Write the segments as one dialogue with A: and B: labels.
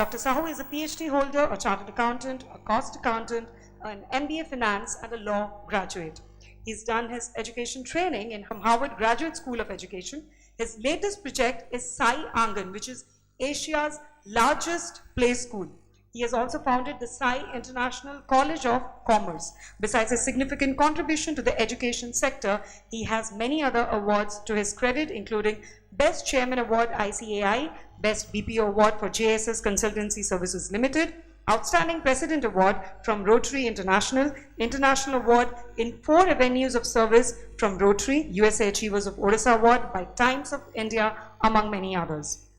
A: Dr. Sahu is a PhD holder, a chartered accountant, a cost accountant, an MBA finance, and a law graduate. He's done his education training in Harvard Graduate School of Education. His latest project is SAI Angan, which is Asia's largest play school. He has also founded the SAI International College of Commerce. Besides his significant contribution to the education sector, he has many other awards to his credit, including Best Chairman Award ICAI, Best BPO Award for JSS Consultancy Services Limited, Outstanding President Award from Rotary International, International Award in 4 avenues of service from Rotary, USA Achievers of Odisha Award by Times of India, among many others.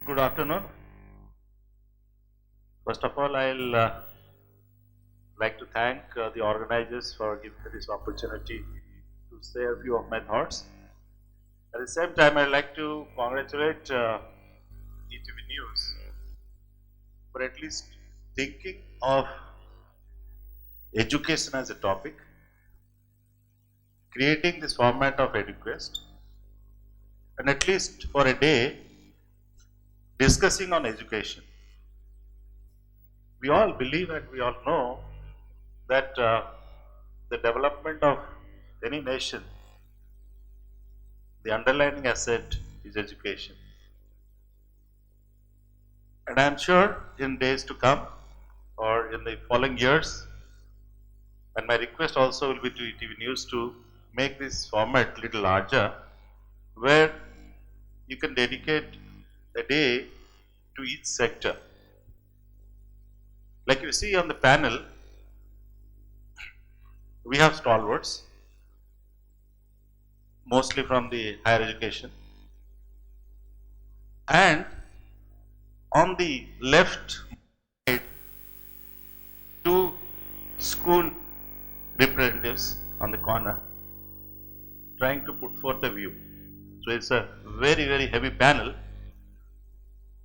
B: Good afternoon. First of all, I'll like to thank the organizers for giving me this opportunity to say a few of my thoughts. At the same time, I'd like to congratulate ETV News for at least thinking of education as a topic, creating this format of Eduquest, and at least for a day discussing on education. We all believe and we all know that the development of any nation, the underlying asset is education. And I am sure in days to come or in the following years, and my request also will be to ETV News to make this format a little larger, where you can dedicate a day to each sector. Like you see on the panel, we have stalwarts, mostly from the higher education, and on the left side, 2 school representatives on the corner trying to put forth a view. So it's a very, very heavy panel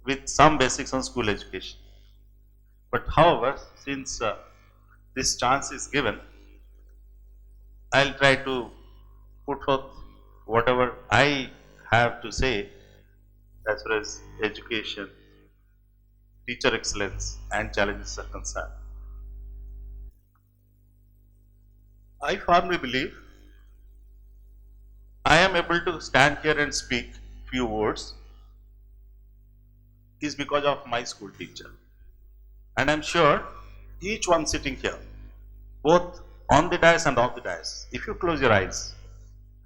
B: with some basics on school education. But however, since this chance is given, I'll try to put forth whatever I have to say as far as education, teacher excellence and challenges are concerned. I firmly believe I am able to stand here and speak few words is because of my school teacher. And I'm sure each one sitting here, both on the dais and off the dais, if you close your eyes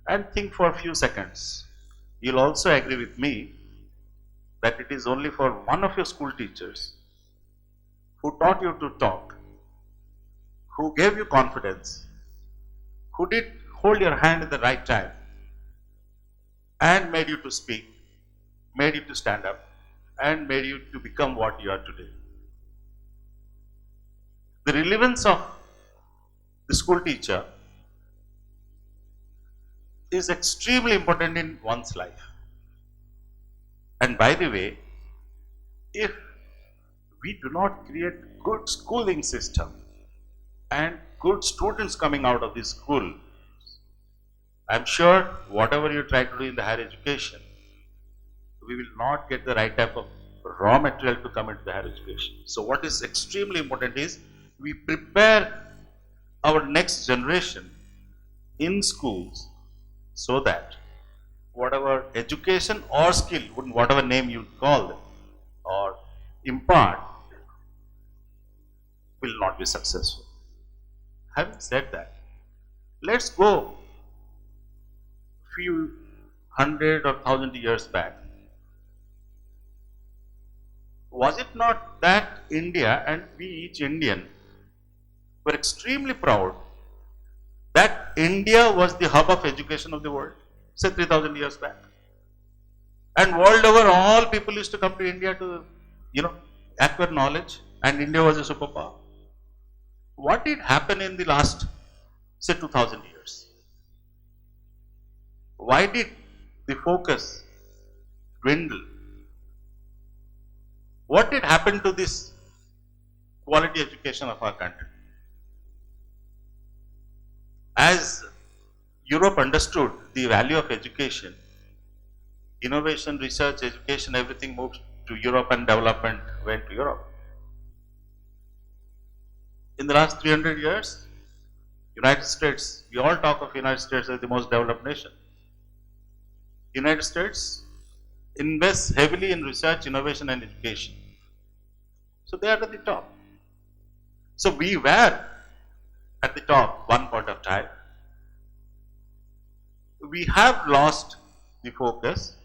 B: and think for a few seconds, you'll also agree with me that it is only for one of your school teachers who taught you to talk, who gave you confidence, who did hold your hand at the right time and made you to speak, made you to stand up, and made you to become what you are today. The relevance of the school teacher is extremely important in one's life. And by the way, if we do not create good schooling system and good students coming out of this school, I'm sure whatever you try to do in the higher education, we will not get the right type of raw material to come into the higher education. So what is extremely important is we prepare our next generation in schools so that whatever education or skill, whatever name you call them or impart, will not be successful. Having said that, let's go few 100 or 1,000 years back. Was it not that India and we each Indian were extremely proud that India was the hub of education of the world, say 3,000 years back? And world over, all people used to come to India to, acquire knowledge, and India was a superpower. What did happen in the last, say, 2,000 years? Why did the focus dwindle? What did happen to this quality education of our country? As Europe understood the value of education, innovation, research, education, everything moved to Europe and development went to Europe. In the last 300 years, United States, we all talk of United States as the most developed nation. United States invests heavily in research, innovation and education. So they are at the top. So we were at the top one point of time. We have lost the focus,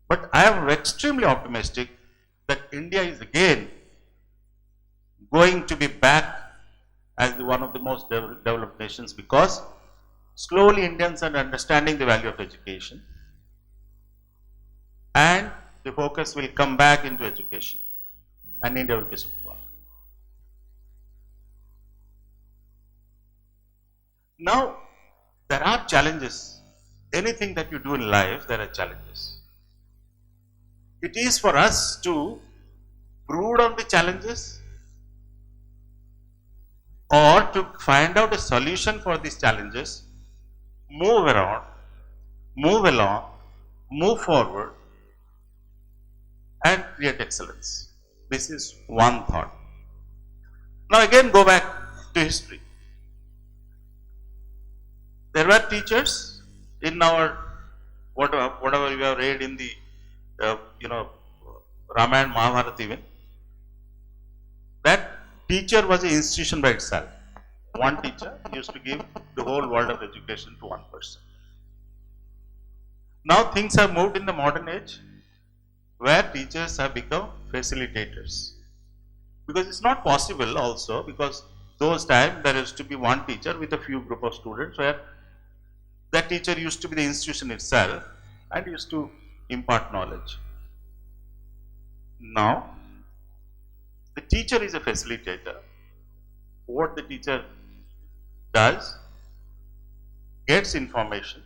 B: but I am extremely optimistic that India is again going to be back as one of the most developed nations, because slowly Indians are understanding the value of education and the focus will come back into education and India will be superpower. Now, there are challenges. Anything that you do in life, there are challenges. It is for us to brood on the challenges or to find out a solution for these challenges, move around, move along, move forward and create excellence. This is one thought. Now again go back to history. There were teachers in our whatever we have read in the Ramayana, Mahabharata even. That teacher was an institution by itself. One teacher used to give the whole world of education to one person. Now things have moved in the modern age where teachers have become facilitators. Because it's not possible also, because those times there used to be one teacher with a few group of students where that teacher used to be the institution itself and used to impart knowledge. Now, the teacher is a facilitator. What the teacher does, gets information,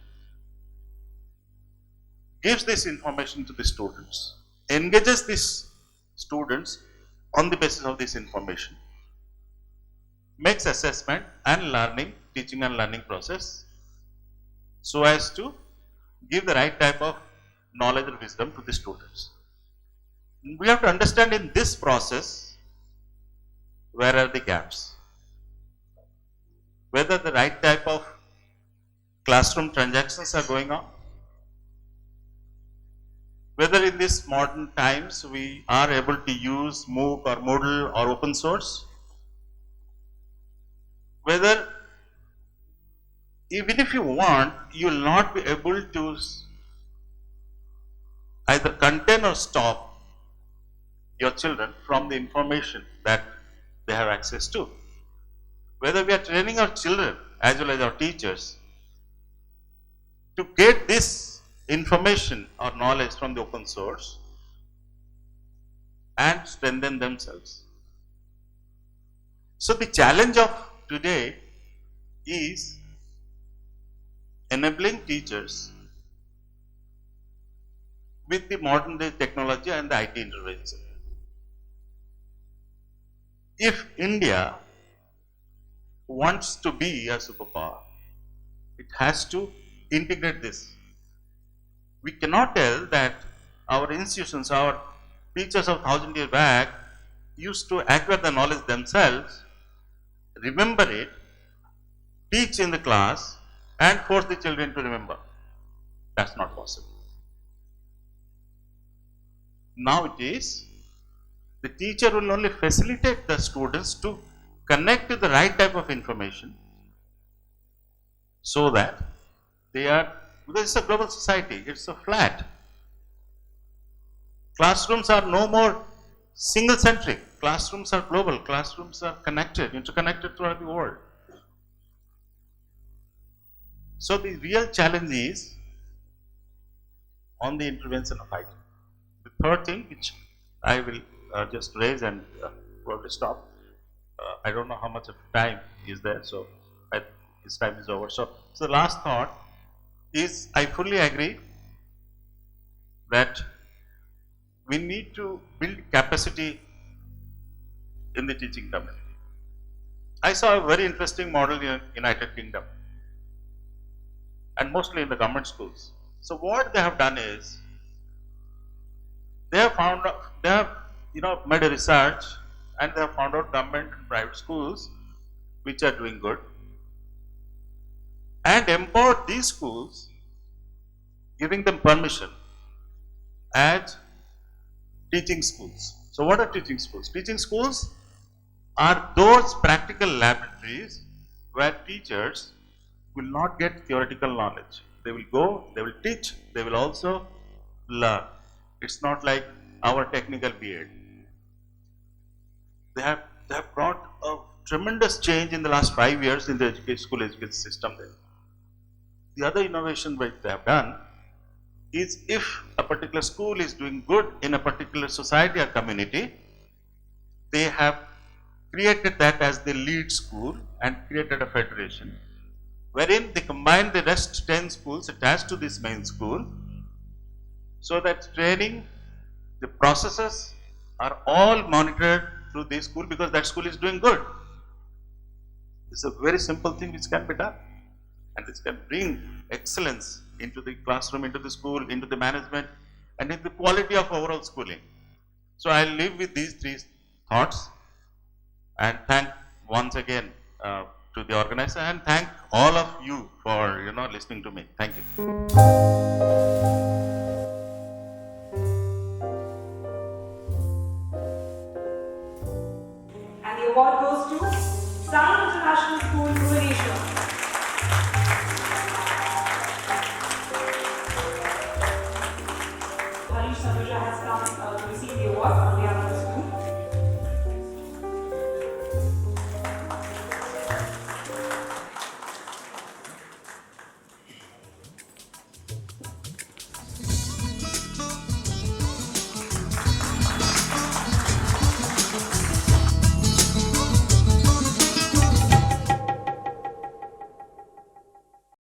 B: gives this information to the students, engages these students on the basis of this information, makes assessment and learning, teaching and learning process so as to give the right type of knowledge or wisdom to the students. We have to understand in this process, where are the gaps? Whether the right type of classroom transactions are going on, whether in these modern times we are able to use MOOC or Moodle or open source, whether even if you want, you will not be able to either contain or stop your children from the information that they have access to. Whether we are training our children as well as our teachers to get this information or knowledge from the open source and strengthen themselves. So the challenge of today is enabling teachers with the modern day technology and the IT intervention. If India wants to be a superpower, it has to integrate this. We cannot tell that our institutions, our teachers of 1,000 years back used to acquire the knowledge themselves, remember it, teach in the class and force the children to remember. That's not possible. Now it is, the teacher will only facilitate the students to connect to the right type of information so that they are, because it's a global society, it's a flat. Classrooms are no more single-centric. Classrooms are global. Classrooms are connected, interconnected throughout the world. So the real challenge is on the intervention of IT. The third thing, which I will just raise and probably stop. I don't know how much of time is there, so this time is over. So the last thought is, I fully agree that we need to build capacity in the teaching community. I saw a very interesting model in United Kingdom. and mostly in the government schools. So what they have done is they have found they have made a research, and they have found out government and private schools which are doing good, and empowered these schools, giving them permission as teaching schools. So what are teaching schools? Teaching schools are those practical laboratories where teachers will not get theoretical knowledge. They will go, they will teach, they will also learn. It's not like our technical BEd. They have brought a tremendous change in the last 5 years in the school education system there. The other innovation which they have done is, if a particular school is doing good in a particular society or community, they have created that as the lead school and created a federation, wherein they combine the rest 10 schools attached to this main school, so that training, the processes are all monitored through this school, because that school is doing good. It's a very simple thing which can be done, and this can bring excellence into the classroom, into the school, into the management, and in the quality of overall schooling. So I'll leave with these 3 thoughts, and thank once again to the organizer, and thank all of you for listening to me. Thank you.
A: And the award goes to SAI International School, Bhubaneswar.